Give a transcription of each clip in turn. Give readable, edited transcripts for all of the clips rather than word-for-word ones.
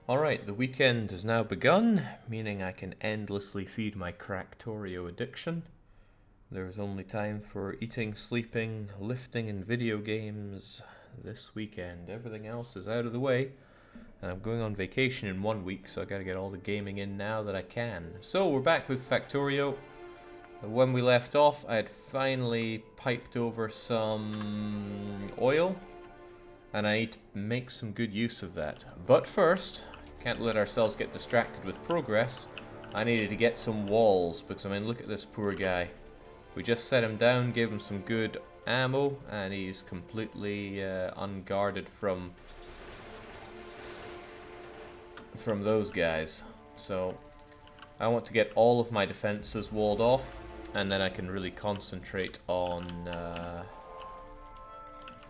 Alright, the weekend has now begun, meaning I can endlessly feed my Factorio addiction. There is only time for eating, sleeping, lifting, and video games this weekend. Everything else is out of the way, and I'm going on vacation in 1 week, so I gotta get all the gaming in now that I can. So we're back with Factorio. When we left off, I had finally piped over some oil, and I need to make some good use of that. But first, can't let ourselves get distracted with progress. I needed to get some walls, because I mean, look at this poor guy. We just set him down, gave him some good ammo, and he's completely unguarded from those guys. So I want to get all of my defenses walled off, and then I can really concentrate on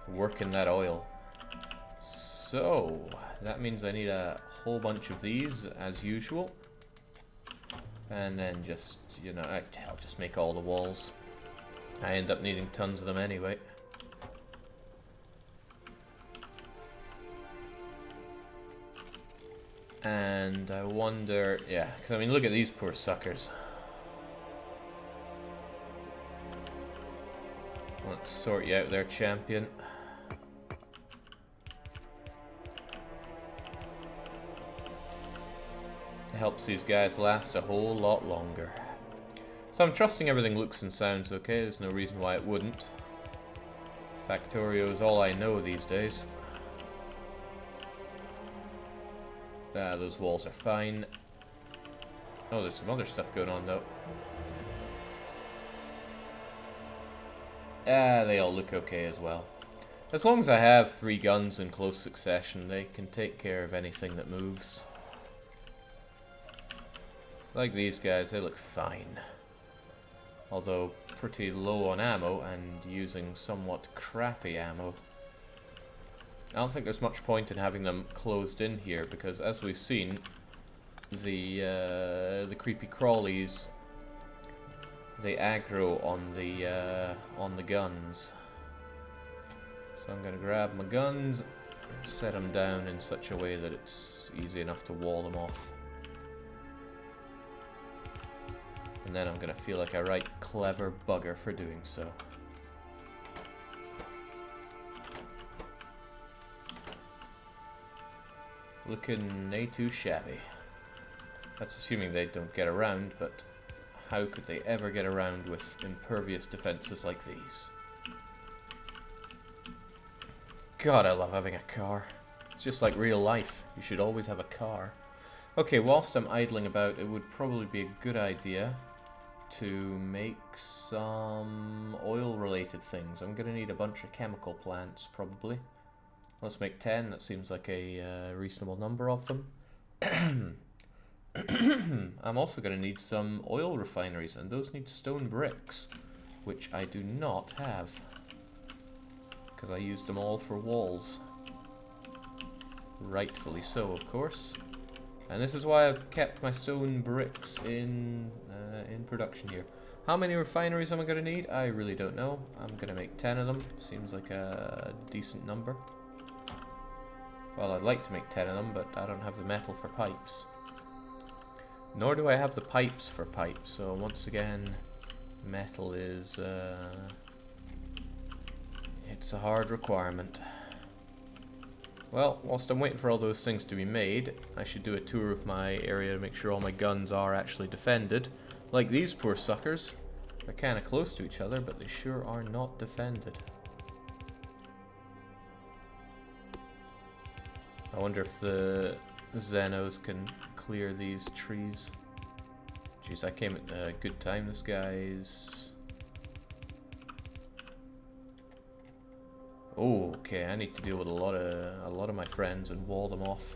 working that oil. So that means I need a whole bunch of these as usual, and then just, you know, I'll just make all the walls. I end up needing tons of them anyway. And I wonder, yeah, because I mean, look at these poor suckers. Let's sort you out there, champion. Helps these guys last a whole lot longer. So I'm trusting everything looks and sounds okay. There's no reason why it wouldn't. Factorio is all I know these days. Those walls are fine. Oh, there's some other stuff going on though. They all look okay as well. As long as I have 3 guns in close succession, they can take care of anything that moves. Like these guys, they look fine. Although pretty low on ammo and using somewhat crappy ammo. I don't think there's much point in having them closed in here, because as we've seen, the creepy crawlies, they aggro on the guns. So I'm gonna grab my guns, set them down in such a way that it's easy enough to wall them off. And then I'm gonna feel like a right clever bugger for doing so. Looking nay too shabby. That's assuming they don't get around, but how could they ever get around with impervious defenses like these? God, I love having a car. It's just like real life. You should always have a car. Okay, whilst I'm idling about, it would probably be a good idea to make some oil-related things. I'm gonna need a bunch of chemical plants, probably. Let's make 10. That seems like a reasonable number of them. I'm also going to need some oil refineries, and those need stone bricks, which I do not have, because I used them all for walls. Rightfully so, of course. And this is why I've kept my stone bricks in production here. How many refineries am I going to need? I really don't know. I'm going to make 10 of them. Seems like a decent number. Well, I'd like to make 10 of them, but I don't have the metal for pipes. Nor do I have the pipes for pipes, so once again, metal is, it's a hard requirement. Well, whilst I'm waiting for all those things to be made, I should do a tour of my area to make sure all my guns are actually defended. Like these poor suckers. They're kind of close to each other, but they sure are not defended. I wonder if the Xenos can clear these trees. Jeez, I came at a good time. This guy's... Oh, okay, I need to deal with a lot of my friends and wall them off.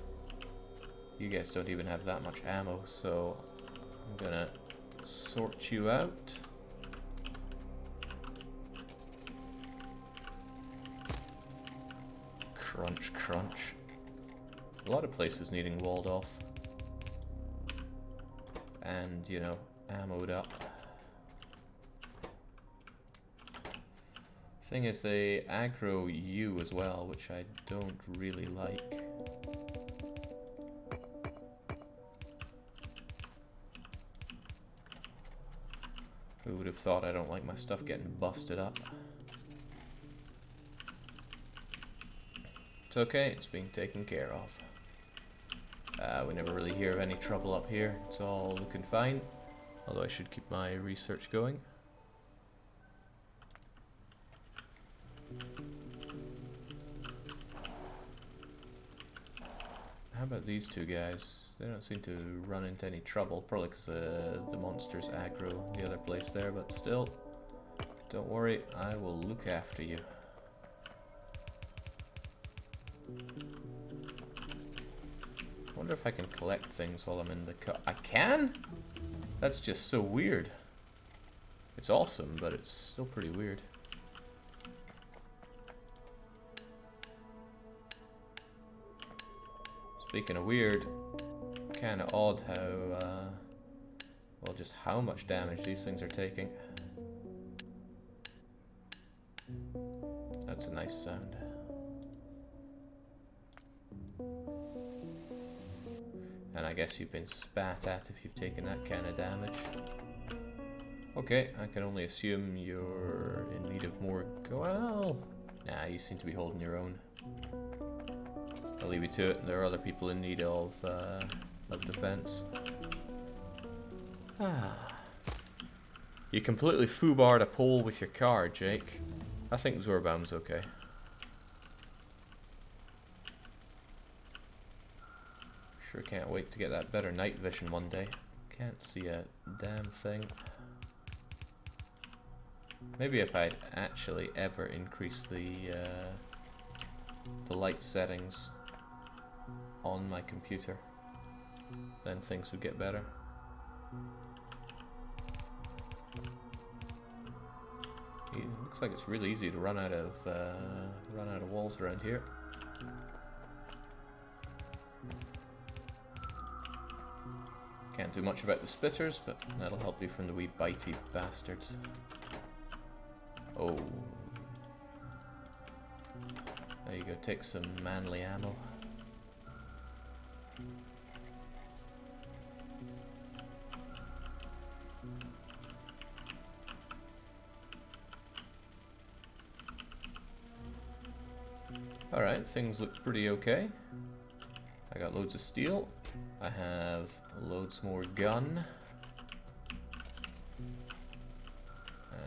You guys don't even have that much ammo, so I'm gonna sort you out. Crunch, crunch. A lot of places needing walled off. And, you know, ammoed up. Thing is, they aggro you as well, which I don't really like. have thought I don't like my stuff getting busted up. It's okay, it's being taken care of. We never really hear of any trouble up here. It's all looking fine. Although I should keep my research going. How about these two guys? They don't seem to run into any trouble. Probably because the monsters aggro the other place there, but still, don't worry, I will look after you. I wonder if I can collect things while I'm in the car. I can? That's just so weird. It's awesome, but it's still pretty weird. Speaking of weird, kind of odd how, well, just how much damage these things are taking. That's a nice sound. And I guess you've been spat at if you've taken that kind of damage. Okay, I can only assume you're in need of more well, nah, you seem to be holding your own. I'll leave you to it. There are other people in need of defense. You completely foobarred a pole with your car, Jake. I think Zorbaum's okay. Sure can't wait to get that better night vision one day. Can't see a damn thing. Maybe if I'd actually ever increase the light settings on my computer, then things would get better. It looks like it's really easy to run out of walls around here. Can't do much about the spitters, but that'll help you from the wee bitey bastards. Oh. There you go, take some manly ammo. Alright, things look pretty okay. I got loads of steel. I have loads more gun.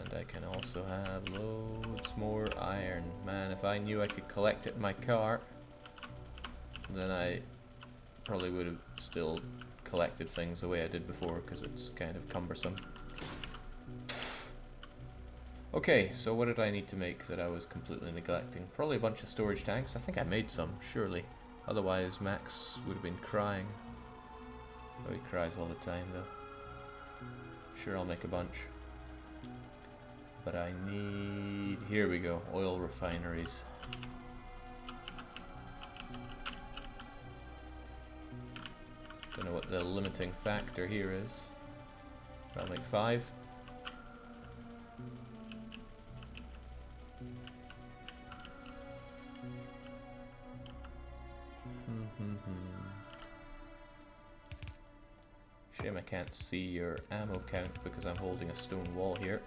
And I can also have loads more iron. Man, if I knew I could collect it in my car, then I probably would have still collected things the way I did before, because it's kind of cumbersome. Okay, so what did I need to make that I was completely neglecting? Probably a bunch of storage tanks. I think I made some, surely. Otherwise, Max would have been crying. Oh, he cries all the time, though. Sure, I'll make a bunch. But I need... Here we go, oil refineries. Don't know what the limiting factor here is. I'll make 5. Shame I can't see your ammo count because I'm holding a stone wall here,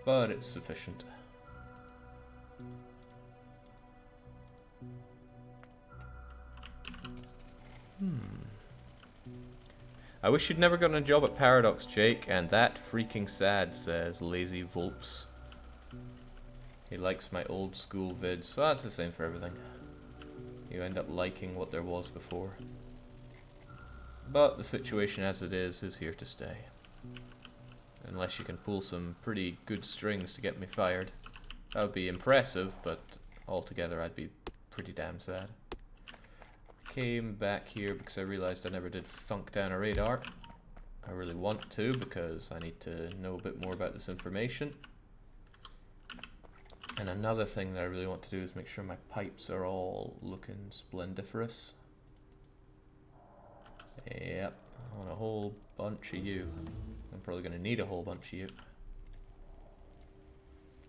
but it's sufficient. I wish you'd never gotten a job at Paradox, Jake, and that freaking sad, says Lazy Volps. He likes my old school vids, so that's the same for everything. You end up liking what there was before. But the situation as it is here to stay. Unless you can pull some pretty good strings to get me fired. That would be impressive, but altogether I'd be pretty damn sad. Came back here because I realized I never did thunk down a radar. I really want to because I need to know a bit more about this information. And another thing that I really want to do is make sure my pipes are all looking splendiferous. Yep, I want a whole bunch of you. I'm probably going to need a whole bunch of you.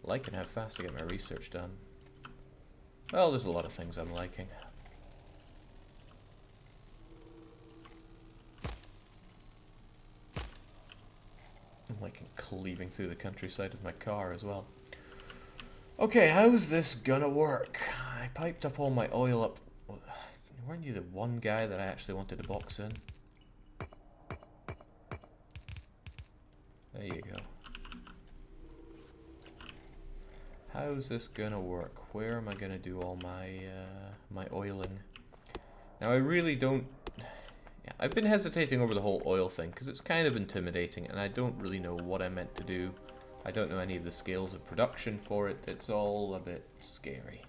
Liking how fast I get my research done. Well, there's a lot of things I'm liking. like cleaving through the countryside with my car as well. Okay, how's this gonna work? I piped up all my oil up. Weren't you the one guy that I actually wanted to box in? There you go. How's this gonna work? Where am I gonna do all my my oiling? Now I really don't... Yeah, I've been hesitating over the whole oil thing because it's kind of intimidating and I don't really know what I'm meant to do. I don't know any of the scales of production for it. It's all a bit scary.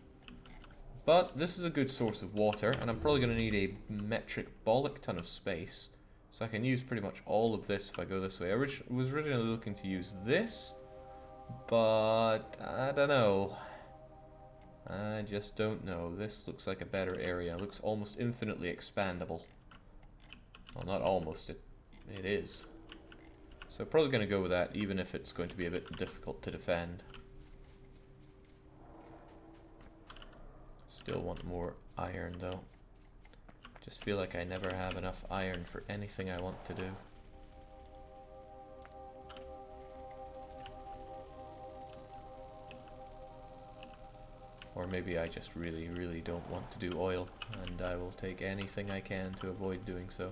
But this is a good source of water, and I'm probably going to need a metric bollock ton of space. So I can use pretty much all of this if I go this way. I was originally looking to use this, but I don't know. I just don't know. This looks like a better area. It looks almost infinitely expandable. Well, not almost. It is. So I'm probably going to go with that, even if it's going to be a bit difficult to defend. Still want more iron though. Just feel like I never have enough iron for anything I want to do. Or maybe I just really, really don't want to do oil, and I will take anything I can to avoid doing so.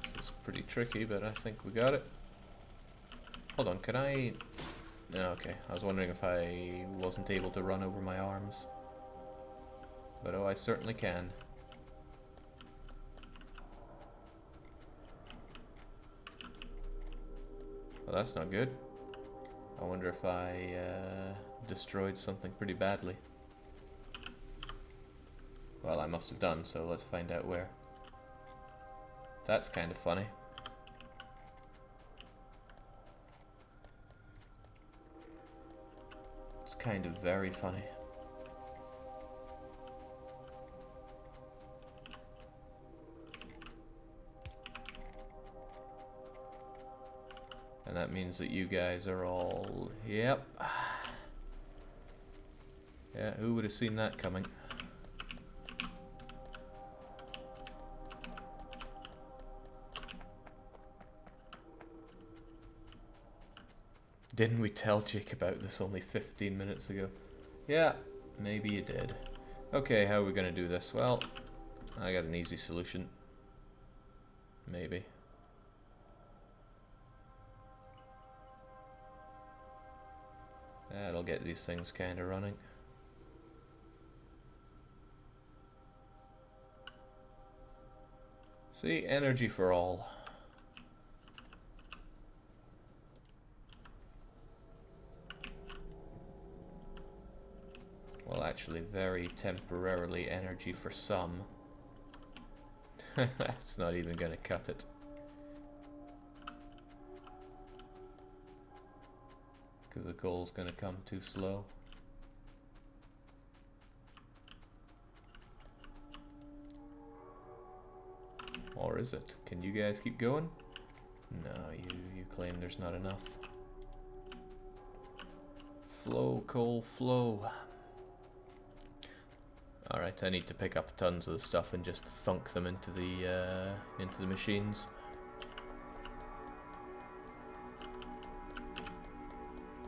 This is pretty tricky, but I think we got it. Hold on, can I... No, okay. I was wondering if I wasn't able to run over my arms. But oh, I certainly can. Well, that's not good. I wonder if I destroyed something pretty badly. Well, I must have done, so let's find out where. That's kind of funny. It's kind of very funny. And that means that you guys are all... Yep. Yeah, who would have seen that coming? Didn't we tell Jake about this only 15 minutes ago? Yeah, maybe you did. Okay, how are we gonna do this? Well, I got an easy solution. Maybe. That'll get these things kinda running. See, energy for all. Well, actually, very temporarily energy for some. That's not even gonna cut it. Because the coal's gonna come too slow. Or is it? Can you guys keep going? No, you claim there's not enough. Flow, coal, flow. Alright, I need to pick up tons of the stuff and just thunk them into the machines.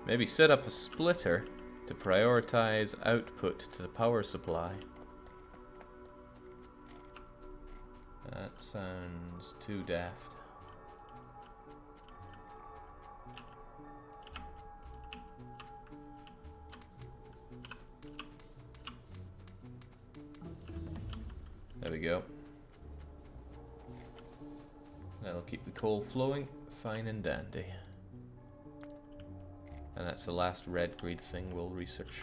Maybe set up a splitter to prioritize output to the power supply. That sounds too daft. There we go. That'll keep the coal flowing, fine and dandy. And that's the last red grid thing we'll research.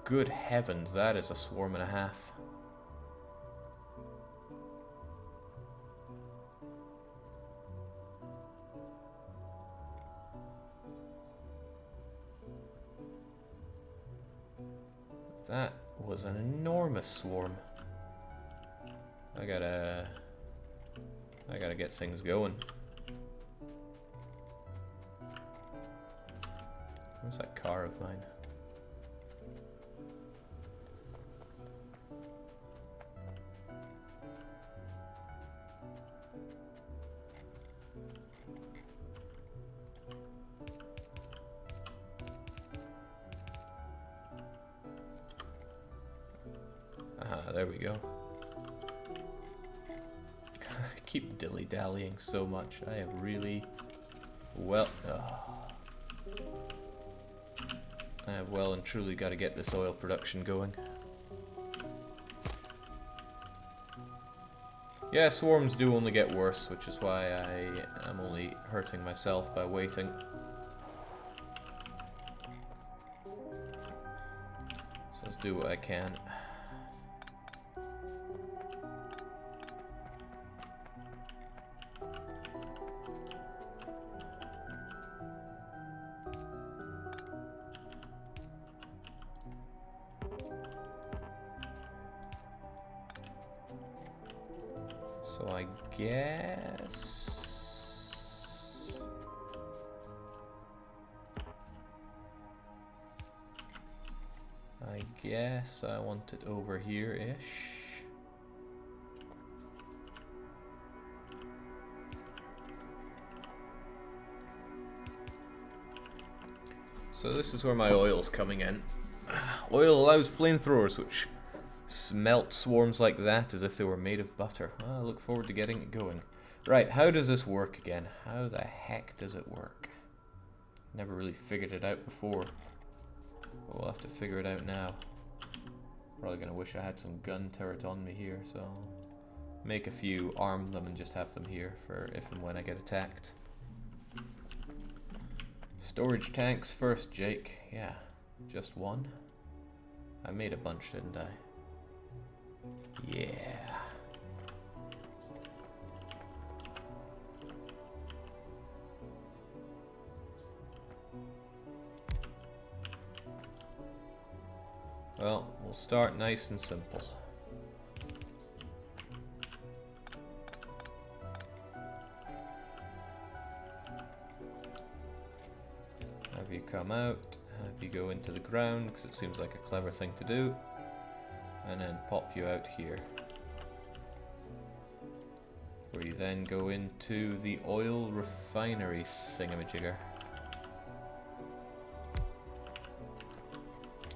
Good heavens, that is a swarm and a half. That was an enormous swarm. I gotta get things going. Where's that car of mine? there we go. I keep dilly-dallying so much. I have really... well... I have well and truly got to get this oil production going. Yeah, swarms do only get worse, which is why I am only hurting myself by waiting. So let's do what I can. So I guess I want it over here-ish. So this is where my oil's coming in. Oil allows flamethrowers, which smelt swarms like that as if they were made of butter. I look forward to getting it going. Right, how does this work again? How the heck does it work? Never really figured it out before. But we'll have to figure it out now. Probably gonna wish I had some gun turret on me here, so I'll make a few, arm them, and just have them here for if and when I get attacked. Storage tanks first, Jake. Yeah, just one. I made a bunch, didn't I? Yeah. Well, we'll start nice and simple. Have you come out, have you go into the ground, because it seems like a clever thing to do, and then pop you out here. Where you then go into the oil refinery thingamajigger.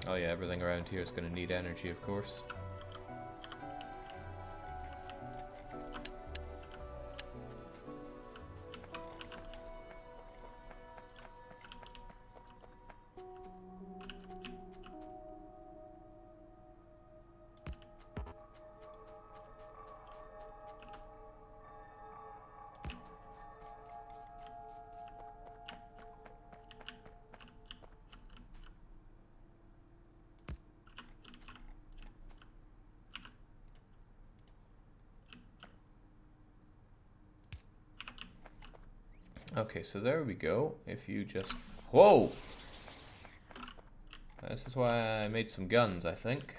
Oh yeah, everything around here is going to need energy, of course. Okay, so there we go. If you just... Whoa! This is why I made some guns, I think.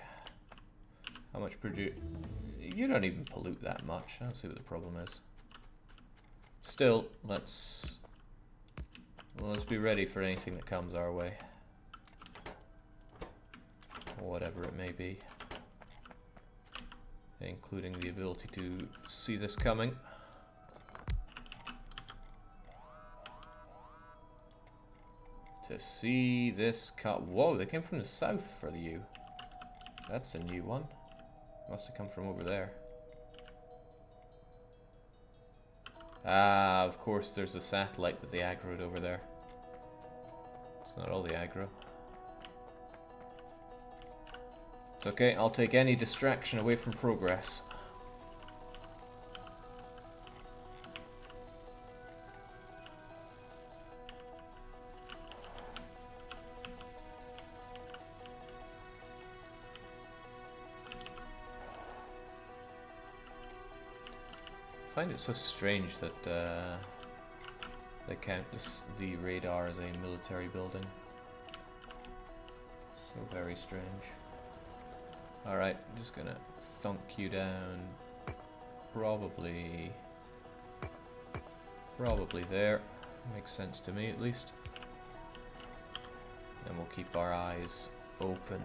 How much produce... You don't even pollute that much. I don't see what the problem is. Still, let's be ready for anything that comes our way. Whatever it may be. Including the ability to see this coming. To see this cut. Whoa, they came from the south for you. That's a new one. Must have come from over there. Ah, of course there's a satellite that they aggroed over there. It's not all the aggro. It's okay, I'll take any distraction away from progress. I find it so strange that they count the radar as a military building. So very strange. Alright, I'm just gonna thunk you down. Probably there. Makes sense to me at least. And we'll keep our eyes open.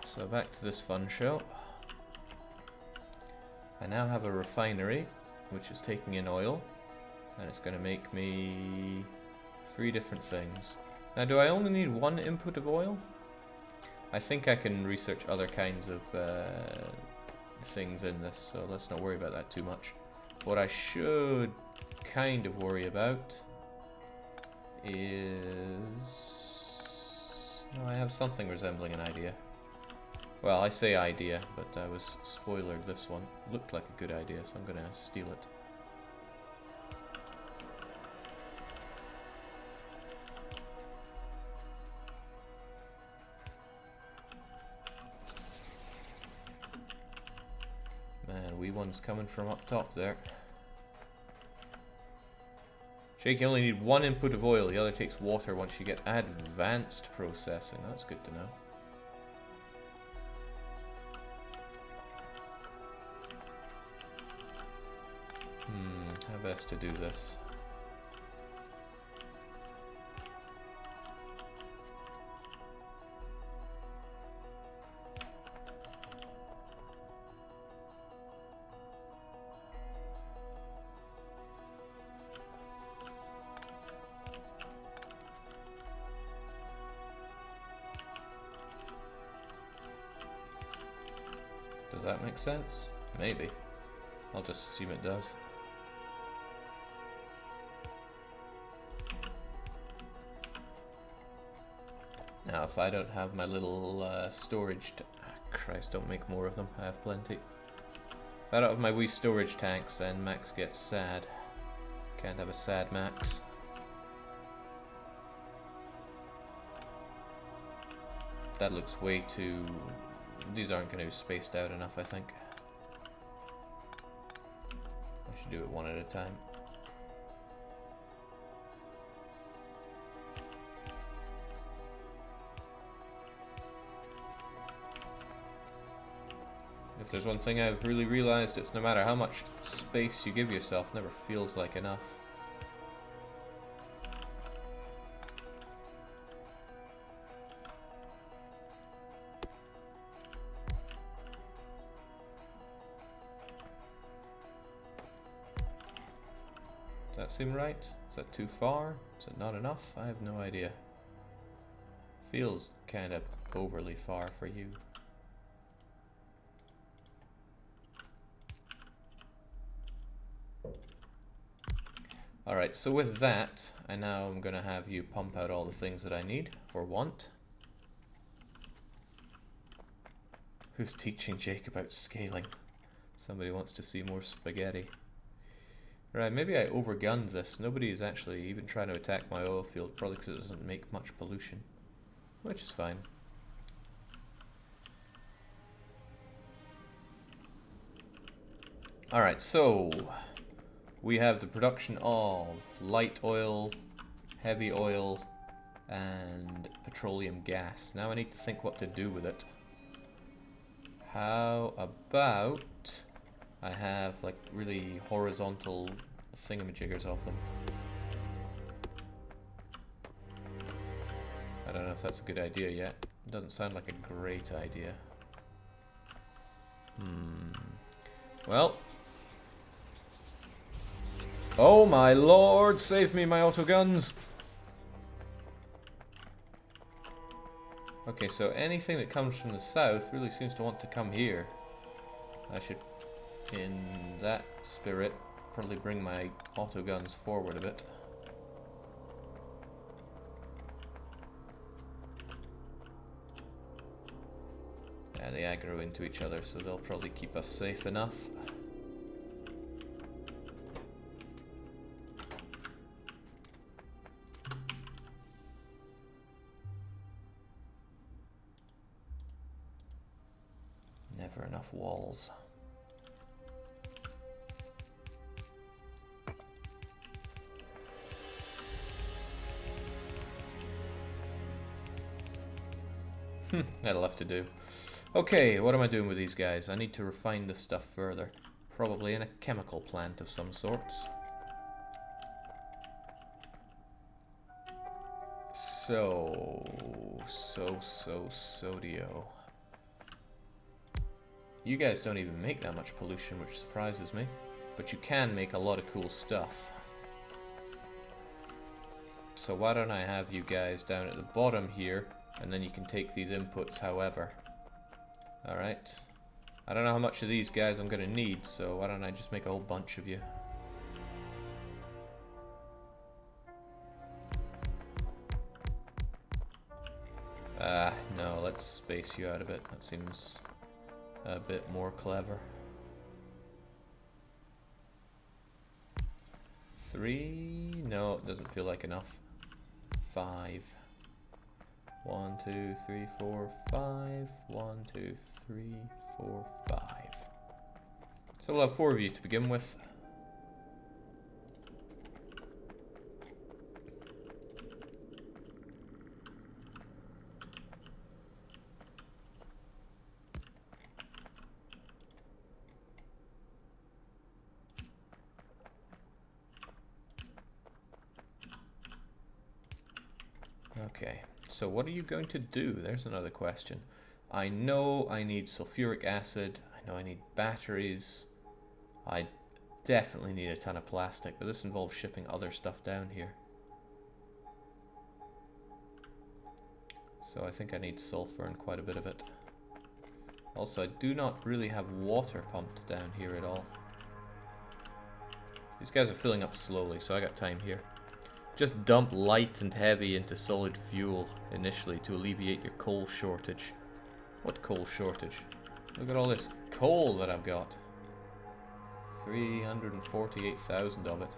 So back to this fun show. I I now have a refinery, which is taking in oil, and it's going to make me 3 different things. Now, do I only need 1 input of oil? I think I can research other kinds of things in this, so let's not worry about that too much. What I should kind of worry about is... Oh, I have something resembling an idea. Well, I say idea, but I was spoilered this one. Looked like a good idea, so I'm going to steal it. Man, wee one's coming from up top there. Jake, you only need 1 input of oil, the other takes water once you get advanced processing. That's good to know. How best to do this? Does that make sense? Maybe. I'll just assume it does. Now, if I don't have my little storage... Christ, don't make more of them. I have plenty. If I don't have my wee storage tanks, then Max gets sad. Can't have a sad Max. That looks way too... These aren't going to be spaced out enough, I think. I should do it one at a time. If there's one thing I've really realized, it's no matter how much space you give yourself, never feels like enough. Does that seem right? Is that too far? Is it not enough? I have no idea. Feels kind of overly far for you. Alright, so with that, I now am going to have you pump out all the things that I need, or want. Who's teaching Jake about scaling? Somebody wants to see more spaghetti. Right, maybe I overgunned this. Nobody is actually even trying to attack my oil field, probably because it doesn't make much pollution. Which is fine. Alright, so... we have the production of light oil, heavy oil, and petroleum gas. Now I need to think what to do with it. How about I have like really horizontal thingamajiggers of them? I don't know if that's a good idea yet. It doesn't sound like a great idea. Well. Oh my lord, save me, my autoguns! Okay, so anything that comes from the south really seems to want to come here. I should, in that spirit, probably bring my autoguns forward a bit. Yeah, they aggro into each other, so they'll probably keep us safe enough. Never enough walls. That'll have to do. Okay, what am I doing with these guys? I need to refine this stuff further. Probably in a chemical plant of some sorts. Sodio. You guys don't even make that much pollution, which surprises me. But you can make a lot of cool stuff. So why don't I have you guys down at the bottom here, and then you can take these inputs however. Alright. I don't know how much of these guys I'm going to need, so why don't I just make a whole bunch of you. No, let's space you out a bit. That seems a bit more clever. 3? No, it doesn't feel like enough. 5. 1, 2, 3, 4, 5. 1, 2, 3, 4, 5. So we'll have 4 of you to begin with. Okay, so what are you going to do? There's another question. I know I need sulfuric acid, I know I need batteries, I definitely need a ton of plastic, but this involves shipping other stuff down here. So I think I need sulfur and quite a bit of it. Also, I do not really have water pumped down here at all. These guys are filling up slowly, so I got time here. Just dump light and heavy into solid fuel initially to alleviate your coal shortage. What coal shortage? Look at all this coal that I've got. 348,000 of it.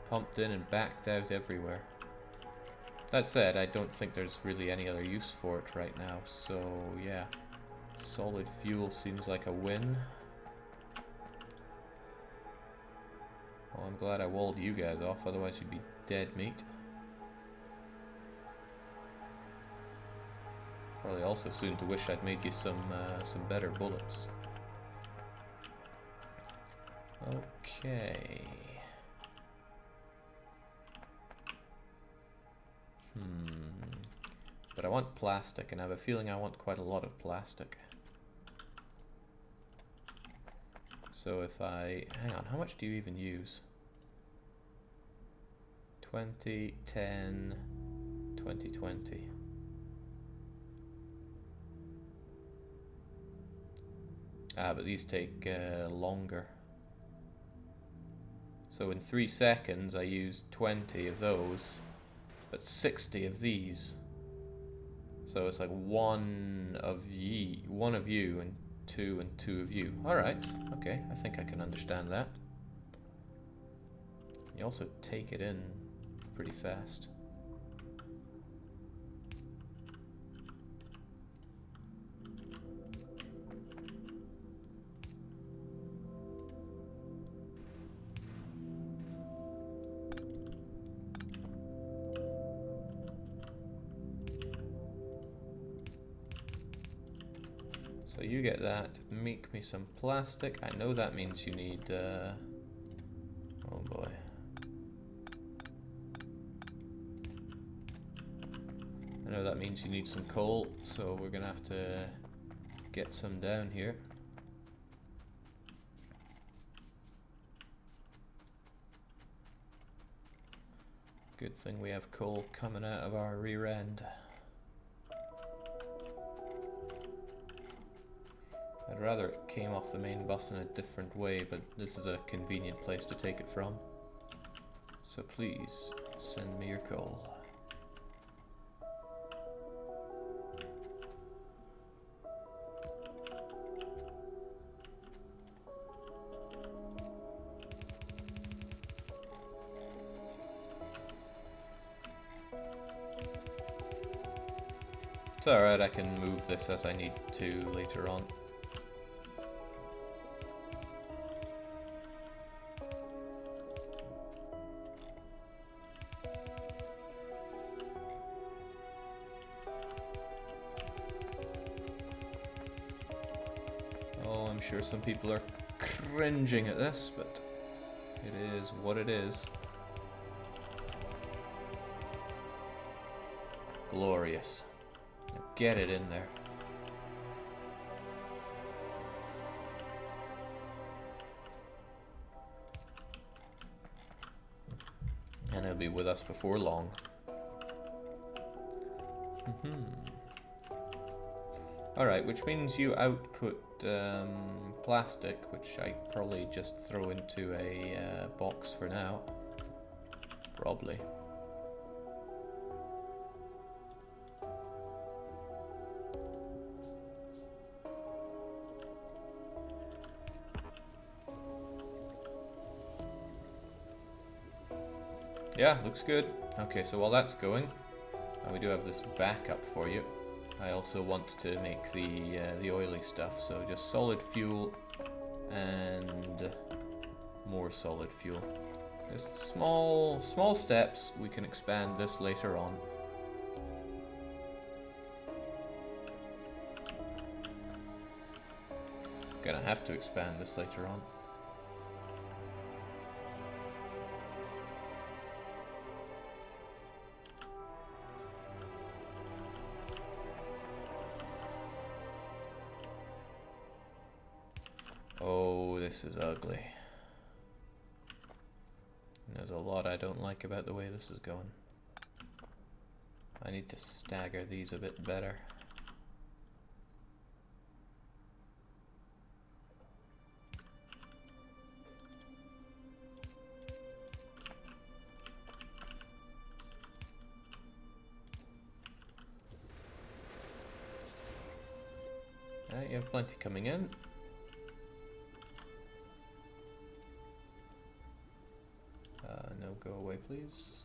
Pumped in and backed out everywhere. That said, I don't think there's really any other use for it right now, so yeah. Solid fuel seems like a win. Well, I'm glad I walled you guys off, otherwise you'd be dead meat. Probably also soon to wish I'd made you some better bullets. Okay. But I want plastic, and I have a feeling I want quite a lot of plastic. So if I... hang on, how much do you even use? 20, 10, 20, 20. Ah, but these take longer. So in 3 seconds I used 20 of those, but 60 of these. So it's like one of you and two of you. Alright, okay, I think I can understand that. You also take it in pretty fast. So you get that, make me some plastic. I know that means you need, oh boy. I know that means you need some coal, so we're gonna have to get some down here. Good thing we have coal coming out of our rear end. I'd rather it came off the main bus in a different way, but this is a convenient place to take it from. So please, send me your coal. It's alright, I can move this as I need to later on. Oh, I'm sure some people are cringing at this, but it is what it is. Glorious. Now get it in there. with us before long. Alright, which means you output plastic, which I probably just throw into a box for now. Probably. Yeah, looks good. Okay, so while that's going, and we do have this backup for you, I also want to make the oily stuff, so just solid fuel and more solid fuel. Just small steps. We can expand this later on. Gonna have to expand this later on. Oh, this is ugly. There's a lot I don't like about the way this is going. I need to stagger these a bit better. You have plenty coming in. No, go away, please.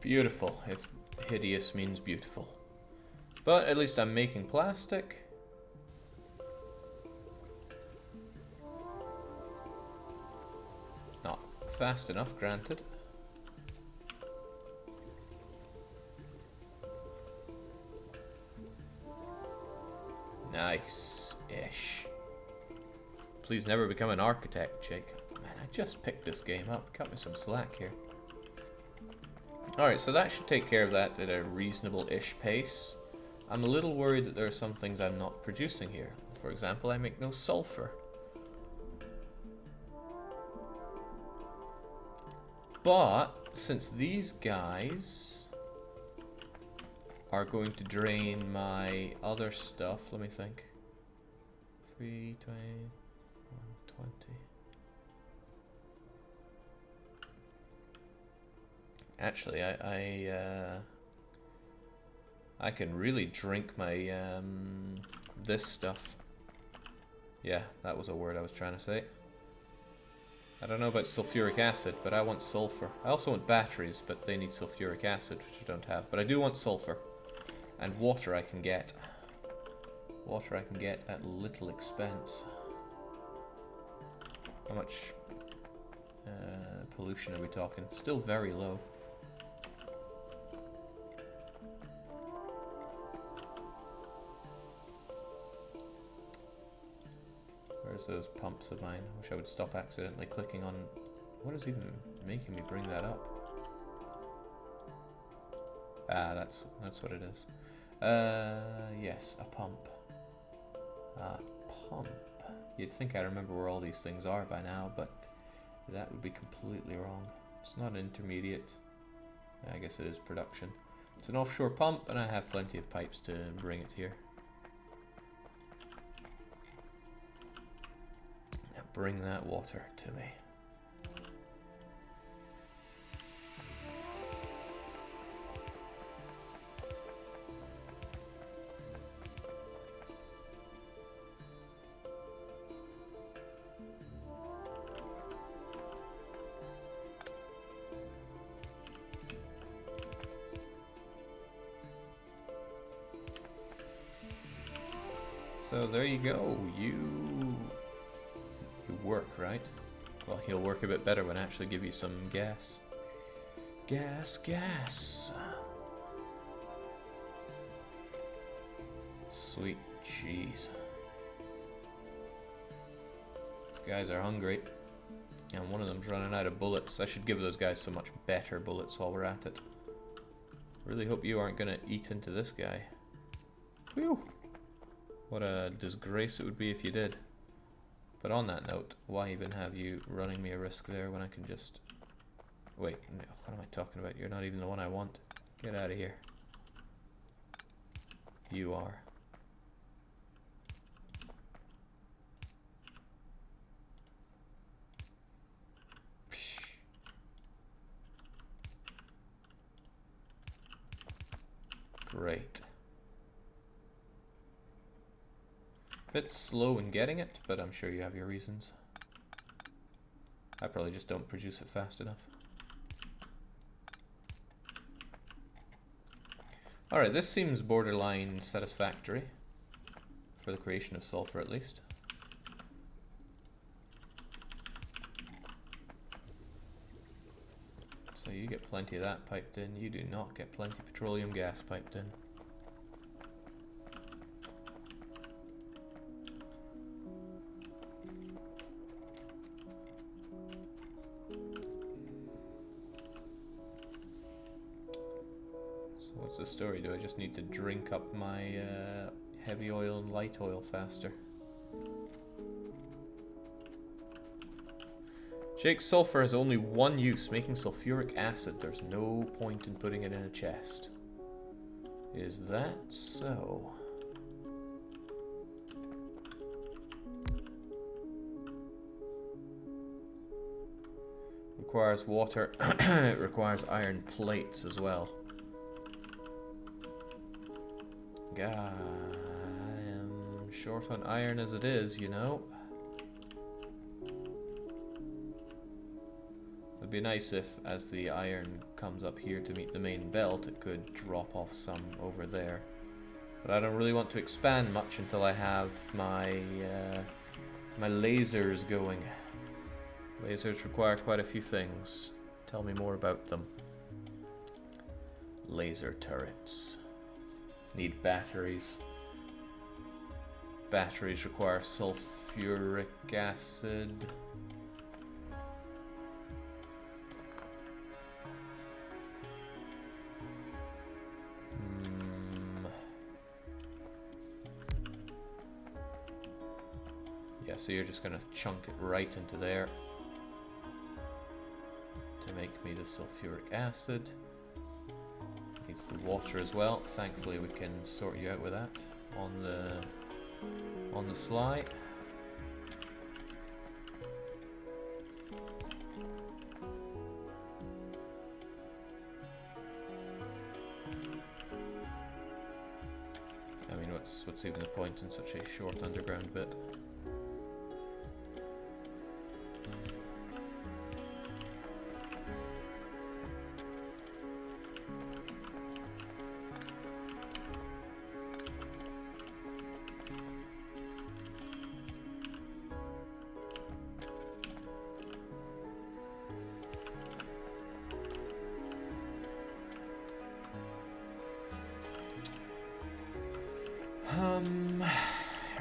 Beautiful, if hideous means beautiful. But at least I'm making plastic. Not fast enough, granted. Nice-ish. Please never become an architect, Jake. Man, I just picked this game up. Cut me some slack here. Alright, so that should take care of that at a reasonable-ish pace. I'm a little worried that there are some things I'm not producing here. For example, I make no sulfur. But, since these guys are going to drain my other stuff, let me think. 320, 120. Actually, I can really drink my this stuff. Yeah, that was a word I was trying to say. I don't know about sulfuric acid, but I want sulfur. I also want batteries, but they need sulfuric acid, which I don't have. But I do want sulfur. And water I can get. Water I can get at little expense. How much pollution are we talking? Still very low. Where's those pumps of mine? I wish I would stop accidentally clicking on... What is even making me bring that up? Ah, that's what it is. Yes, a pump. A pump. You'd think I remember where all these things are by now, but that would be completely wrong. It's not intermediate. I guess it is production. It's an offshore pump, and I have plenty of pipes to bring it here. Now bring that water to me. So there you go, you work, right? Well, he'll work a bit better when I actually give you some gas. Gas, gas. Sweet cheese. These guys are hungry. And one of them's running out of bullets. I should give those guys so much better bullets while we're at it. Really hope you aren't gonna eat into this guy. Whew! What a disgrace it would be if you did. But on that note, why even have you running me a risk there when I can just... Wait, no, what am I talking about? You're not even the one I want. Get out of here. You are. Great. Bit slow in getting it, but I'm sure you have your reasons. I probably just don't produce it fast enough. Alright, this seems borderline satisfactory. For the creation of sulfur, at least. So you get plenty of that piped in. You do not get plenty of petroleum gas piped in. So what's the story? Do I just need to drink up my heavy oil and light oil faster? Jake's sulfur has only one use, making sulfuric acid. There's no point in putting it in a chest. Is that so? Requires water. It requires iron plates as well. I am short on iron as it is, you know. It'd be nice if, as the iron comes up here to meet the main belt, it could drop off some over there. But I don't really want to expand much until I have my my lasers going. Lasers require quite a few things. Tell me more about them. Laser turrets. Need batteries. Batteries require sulfuric acid. Yeah, so you're just gonna chunk it right into there to make me the sulfuric acid. Needs the water as well. Thankfully we can sort you out with that on the sly. I mean, what's even the point in such a short underground bit?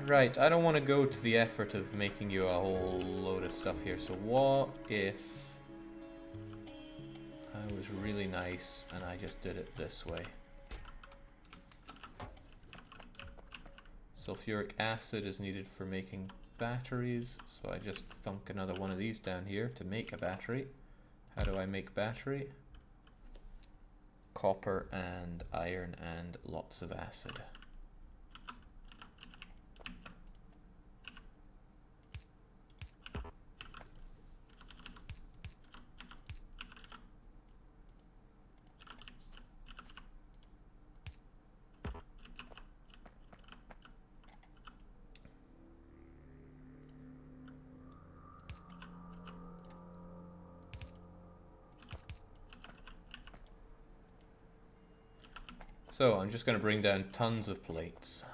Right, I don't want to go to the effort of making you a whole load of stuff here, so what if I was really nice and I just did it this way? Sulfuric acid is needed for making batteries, so I just thunk another one of these down here to make a battery. How do I make battery? Copper and iron and lots of acid. So I'm just going to bring down tons of plates.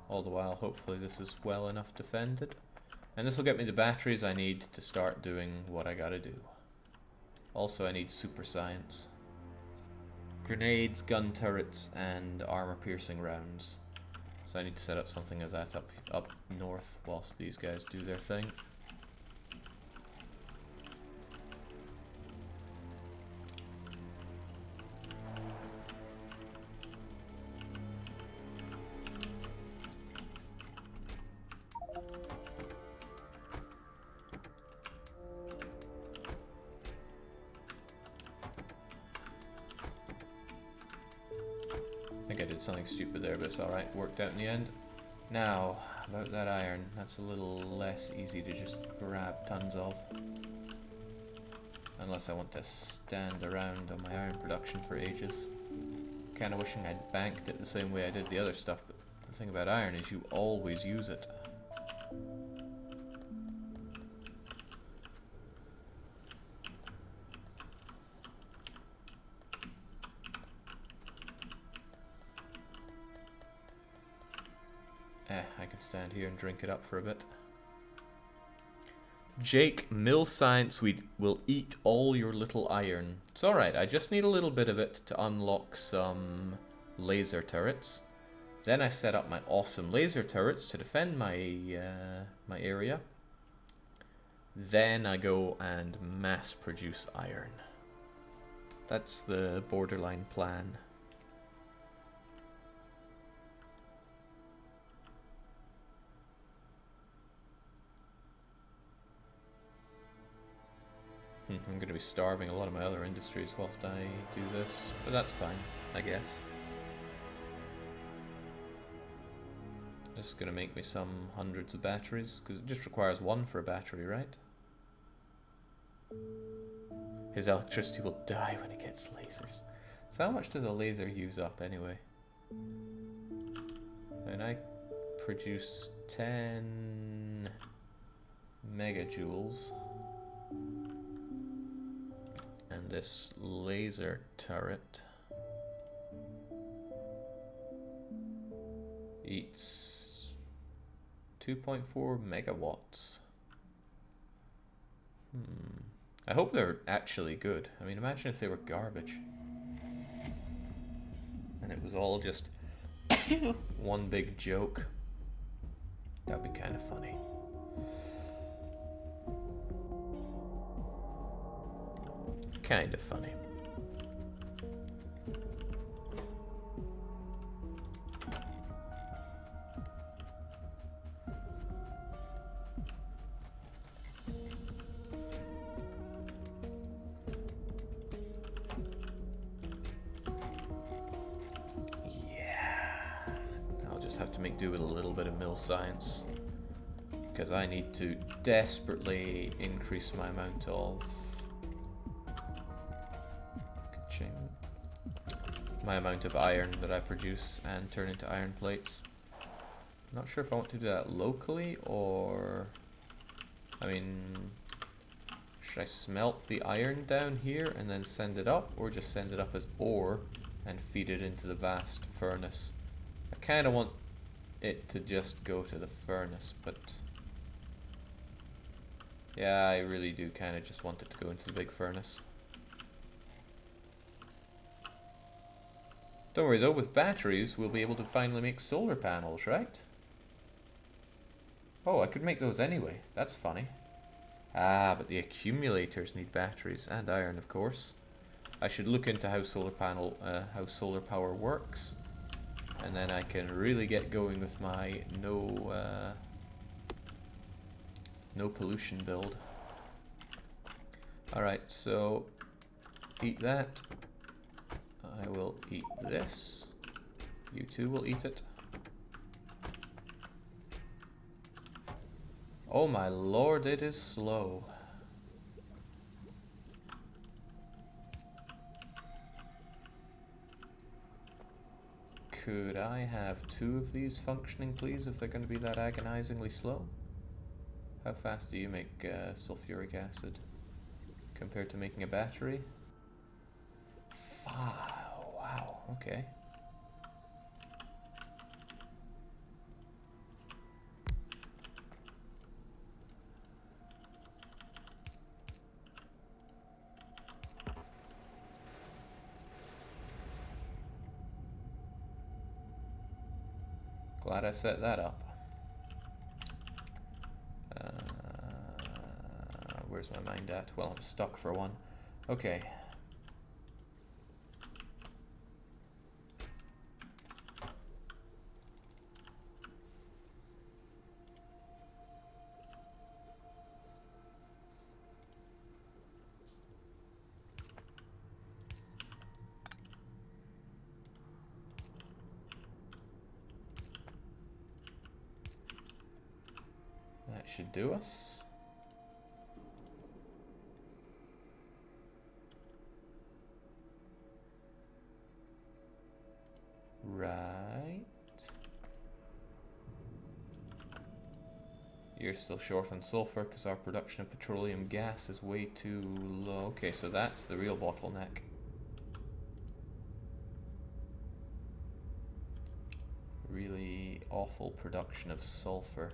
All the while, hopefully this is well enough defended. And this will get me the batteries I need to start doing what I gotta do. Also, I need super science. Grenades, gun turrets, and armor-piercing rounds. So I need to set up something of that up north whilst these guys do their thing. I think I did something stupid there, but it's alright. Worked out in the end. Now, about that iron. That's a little less easy to just grab tons of. Unless I want to stand around on my iron production for ages. Kinda wishing I'd banked it the same way I did the other stuff, but the thing about iron is you always use it. I can stand here and drink it up for a bit. Jake, mill science will eat all your little iron. It's alright, I just need a little bit of it to unlock some laser turrets. Then I set up my awesome laser turrets to defend my my area. Then I go and mass produce iron. That's the borderline plan. I'm going to be starving a lot of my other industries whilst I do this, but that's fine, I guess. This is going to make me some hundreds of batteries, because it just requires one for a battery, right? His electricity will die when he gets lasers. So how much does a laser use up anyway? And I produce 10 megajoules. And this laser turret eats 2.4 megawatts. I hope they're actually good. I mean, imagine if they were garbage. And it was all just one big joke. That'd be kind of funny. Kind of funny. Yeah. I'll just have to make do with a little bit of mill science, because I need to desperately increase my amount of iron that I produce and turn into iron plates. I'm not sure if I want to do that locally or... I mean... should I smelt the iron down here and then send it up, or just send it up as ore and feed it into the vast furnace? I kind of want it to just go to the furnace, but... yeah, I really do kind of just want it to go into the big furnace. Don't worry though, with batteries we'll be able to finally make solar panels, right? Oh, I could make those anyway. That's funny. Ah, but the accumulators need batteries and iron, of course. I should look into how solar power works, and then I can really get going with my no pollution build. All right, so eat that. I will eat this. You too will eat it. Oh my lord, it is slow. Could I have 2 of these functioning, please, if they're going to be that agonizingly slow? How fast do you make sulfuric acid compared to making a battery? 5. Wow, okay. Glad I set that up. Where's my mind at? Well, I'm stuck for one. Okay. That should do us. Right. You're still short on sulfur because our production of petroleum gas is way too low. Okay, so that's the real bottleneck. Really awful production of sulfur.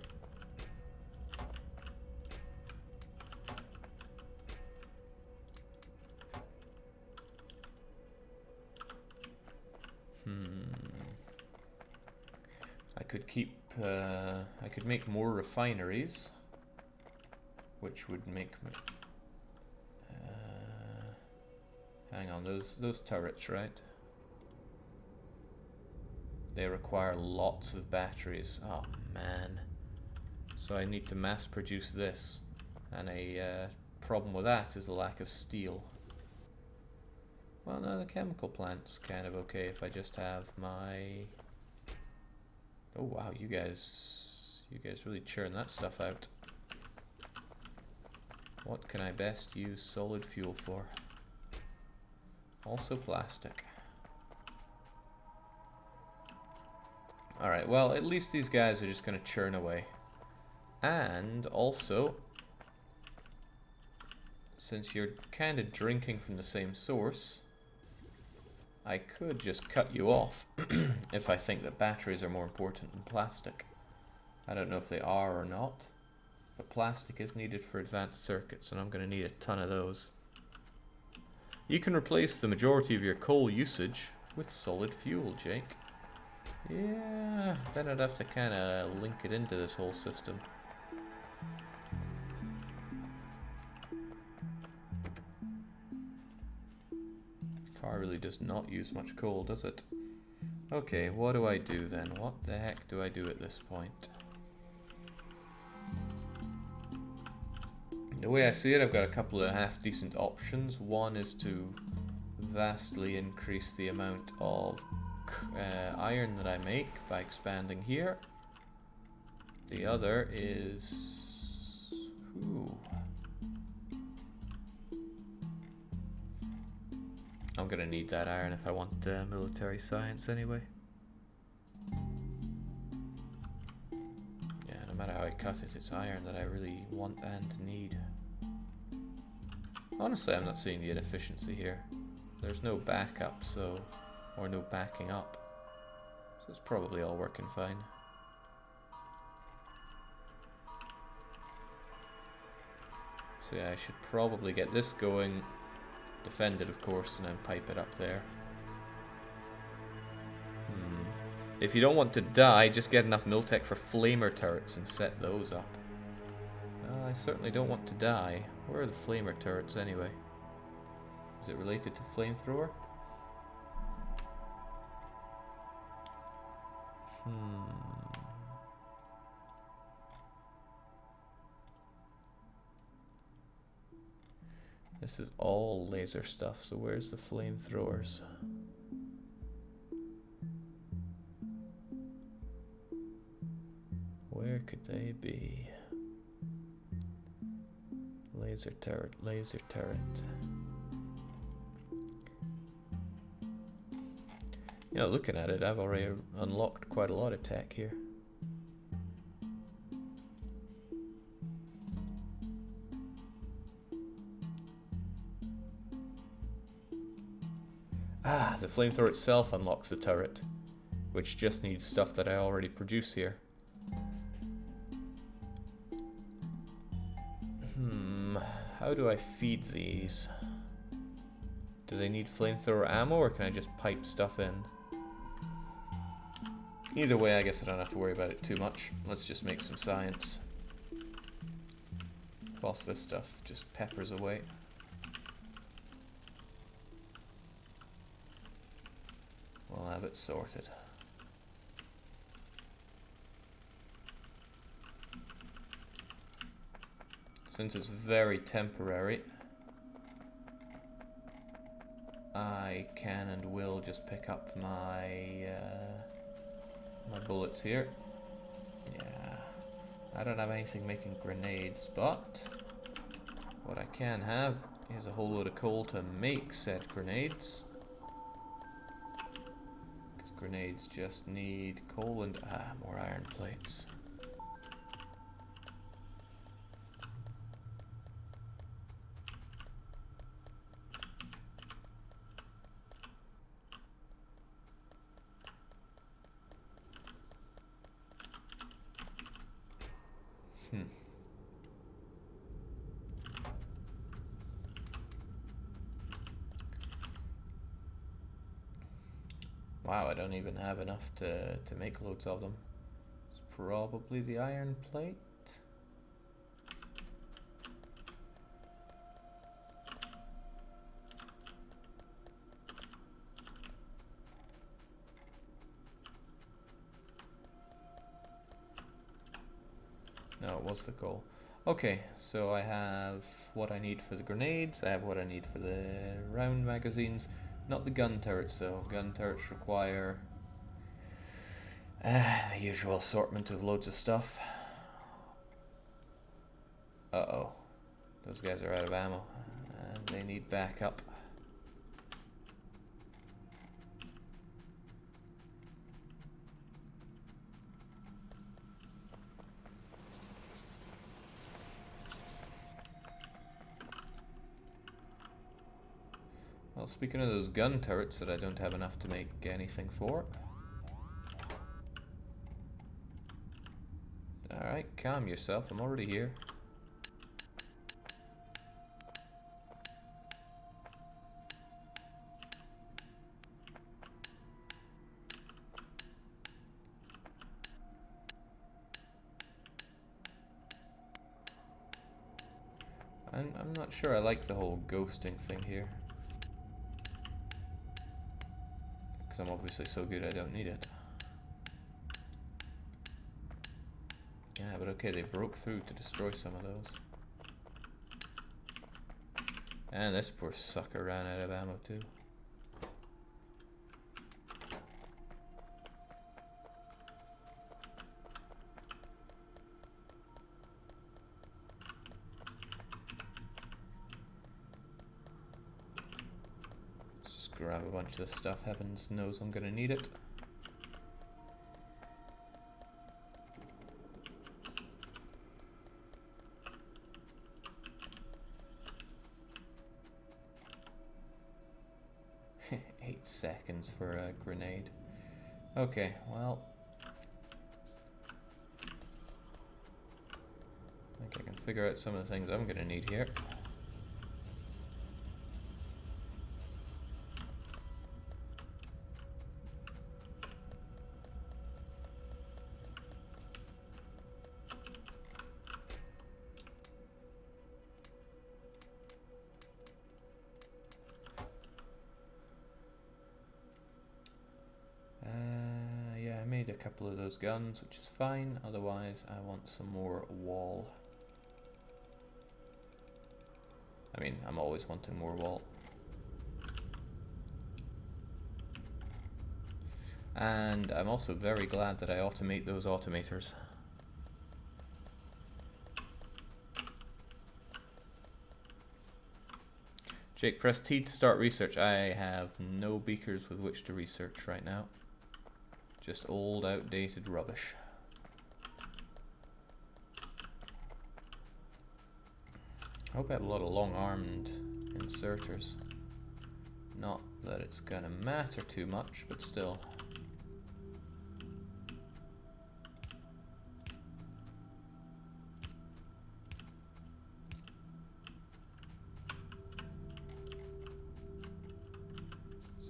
I could make more refineries, which would make me, hang on, those turrets, right? They require lots of batteries. Oh man. So I need to mass produce this, and a problem with that is the lack of steel. Well, no, the chemical plant's kind of okay if I just have my... Oh wow, you guys really churn that stuff out. What can I best use solid fuel for? Also plastic. Alright, well, at least these guys are just going to churn away. And also, since you're kind of drinking from the same source, I could just cut you off if I think that batteries are more important than plastic. I don't know if they are or not, but plastic is needed for advanced circuits, and I'm going to need a ton of those. You can replace the majority of your coal usage with solid fuel, Jake. Yeah, then I'd have to kind of link it into this whole system. Car really does not use much coal, does it? Okay, what do I do then? What the heck do I do at this point? The way I see it, I've got a couple of half-decent options. One is to vastly increase the amount of iron that I make by expanding here. The other is... Ooh. I'm gonna need that iron if I want military science anyway. Yeah, no matter how I cut it, it's iron that I really want and need. Honestly, I'm not seeing the inefficiency here. There's no backup, so... or no backing up. So it's probably all working fine. So yeah, I should probably get this going, defend it of course, and then pipe it up there. If you don't want to die, just get enough Miltech for flamer turrets and set those up. I certainly don't want to die. Where are the flamer turrets anyway? Is it related to flamethrower? This is all laser stuff, so where's the flamethrowers? Where could they be? Laser turret, laser turret. You know, looking at it, I've already unlocked quite a lot of tech here. Ah, the flamethrower itself unlocks the turret, which just needs stuff that I already produce here. How do I feed these? Do they need flamethrower ammo, or can I just pipe stuff in? Either way, I guess I don't have to worry about it too much. Let's just make some science. Whilst this stuff just peppers away. We'll have it sorted. Since it's very temporary, I can and will just pick up my my bullets here. Yeah, I don't have anything making grenades, but what I can have is a whole load of coal to make said grenades. Because grenades just need coal and more iron plates. Wow, I don't even have enough to make loads of them. It's probably the iron plate. No, it was the coal. Okay, so I have what I need for the grenades, I have what I need for the round magazines. Not the gun turrets though. Gun turrets require the usual assortment of loads of stuff. Uh-oh. Those guys are out of ammo and they need backup. Well, speaking of those gun turrets that I don't have enough to make anything for. Alright, calm yourself, I'm already here. I'm not sure I like the whole ghosting thing here. I'm obviously so good I don't need it. Yeah, but okay, they broke through to destroy some of those. And this poor sucker ran out of ammo too. Grab a bunch of this stuff, heavens knows I'm gonna need it. Eight seconds for a grenade. Okay, well. I think I can figure out some of the things I'm gonna need here. A couple of those guns, which is fine. Otherwise, I want some more wall. I mean, I'm always wanting more wall. And I'm also very glad that I automate those automators. Jake, press T to start research. I have no beakers with which to research right now. Just old, outdated rubbish. I hope I have a lot of long-armed inserters. Not that it's gonna matter too much, but still.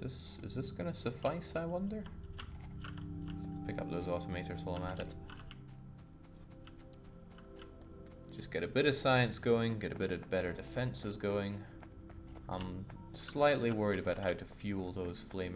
Is this gonna suffice, I wonder? Pick up up those automators while I'm at it. Just get a bit of science going, get a bit of better defenses going. I'm slightly worried about how to fuel those flamers.